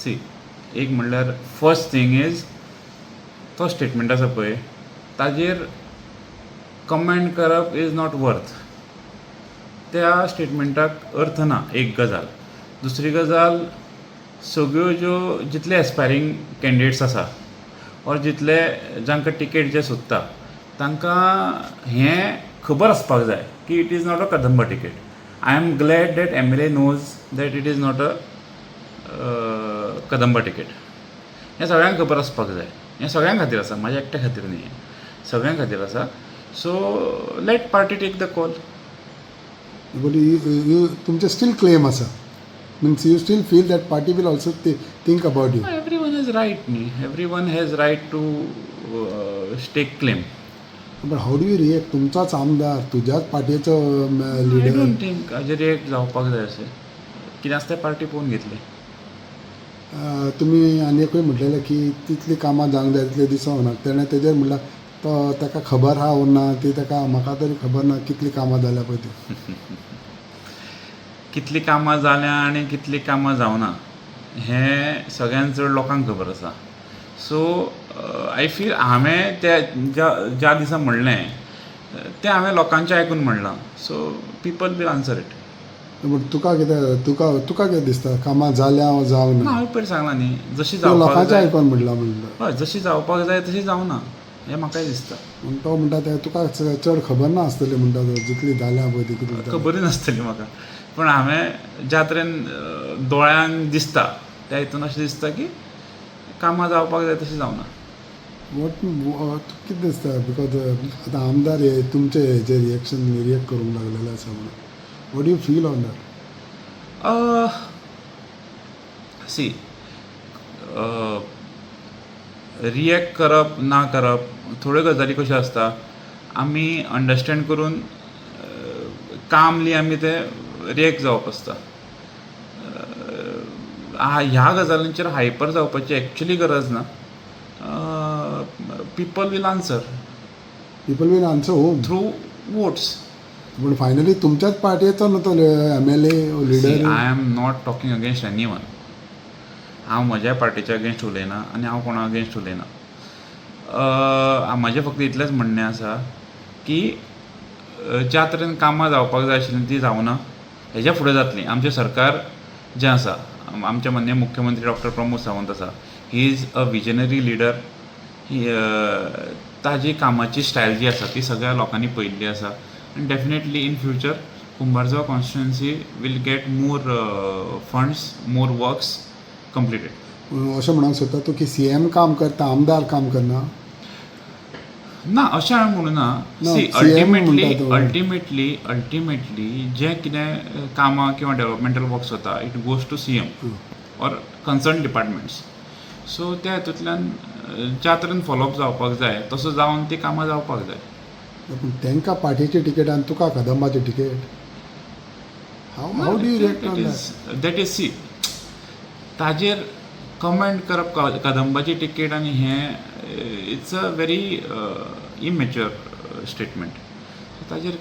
C एक म्हणल्यार first thing is तो स्टेटमेंट आसा पळय ताजेर कमेंट करप इज नॉट वर्थ. त्या स्टेटमेंटाक अर्थ ना. एक गजाल. दुसरी गजाल, सगळ्यो ज्यो जितले एस्पायरींग कॅन्डिडेट्स आसा ऑर जितले जांकां टिकेट जे सोदता तांकां हें खबर आसपाक जाय की it is not a Kadamba ticket. I am glad that MLA knows that it is not a Kadamba ticket. हें सगळ्यांक खबर आसपाक जाय. हें सगळ्यां खातीर आसा, म्हाज्या एकट्या खातीर न्ही, सगळ्यां खातीर आसा. So let party take the call. But you तुमचे स्टील क्लेम आसा, means you still feel that party will also think about you. Everyone has right न्ही, everyone has right to stake claim. But how do you react? तुमचाच आमदार, तुज्याच पार्टीचो I leader. Don't think हाजेर react जावपाक जाय अशें. कितें आसता तें पार्टी पळोवन घेतली. तुमी आनी एकूय म्हटलेलें की तितली कामां जावंक जाय तितले दिसूंक ना. तेणें तेजेर म्हणल्यार तो ताका खबर आहा वो ना ती ताका म्हाका तरी खबर ना कितली कामां जाल्या पळय ती. कितलीं कामां जाल्या आनी कितलीं कामां जावना हें सगळ्यांत चड लोकांक खबर आसा. सो आय फील हांवें तें ज्या दिसा म्हणलें तें हांवें लोकांचें आयकून म्हणलां. So people will answer it. But तुका कितें तुका कितें दिसता कामां जाल्या वा जावंक ना? हांवें पयर सांगलां न्ही, जशी तूं जावपाक लोकांचें जाय आयकून म्हणला म्हणटा. हय जशी जावपाक जाय तशी जावना हें म्हाकाय दिसता. तो म्हणटा तें तुका चड खबर नासतली म्हणटा तो, जितली जाल्या पळय ती कितली जाल्या. खबरी नासतली म्हाका. पूण हांवें ज्या तरेन दोळ्यान दिसता त्या हितून अशें दिसता की कामां जावपाक जाय तशी जावना. वॉट कितें दिसता? बिकॉज आतां आमदार हे तुमचे हेजे रिएक्ट करूंक लागलेले आसा म्हणून. What do you feel on that? सी रिएक्ट करप ना करप थोड्यो गजाली कश्यो आसता आमी अंडरस्टँड करून कामली आमी ते रिएक्ट जावप आसता. ह्या गजालींचेर हायपर जावपाची एक्चुली गरज ना. People will answer people will answer home through votes. पूण फायनली तुमच्याच पार्टयेचो न्हू तो MLA leader. I am not talking against anyone. हांव म्हज्या पार्टीच्या अगेन्स्ट उलयना आनी हांव कोणा अगेन्स्ट उलयना. म्हाजें फक्त इतलेंच म्हणणें आसा की ज्या तरेन कामां जावपाक जाय आशिल्लीं ती जावना. हेज्या फुडें जातलीं. आमचें सरकार जें आसा, आमचे माननीय मुख्यमंत्री डॉक्टर प्रमोद सावंत आसा, he is a visionary leader. ताजी कामाची स्टायल जी आसा ती सगळ्या लोकांनी पळयल्ली आसा. आनी definitely in future Kumbharjua constituency will get more funds, more works completed. अशें म्हणूंक सोदता तूं की CM काम करता, आमदार काम करना? ना अशें हांवें म्हणूं ना. सी अल्टिमेटली जें कितें कामां किंवा डेव्हलपमेंटल वर्क्स जाता it goes to CM or concern departments. So त्या हितूंतल्यान ज्या तरेन फॉलोअप जावपाक जाय तसो जावन ती कामां जावपाक जाय. पूण तांकां पार्टीची टिकेट आनी तुका कदंबाची ticket. How do you react on that is see ताजेर कमेंट करप कदंबाची टिकेट आनी हें it's a very immature statement. ताजेर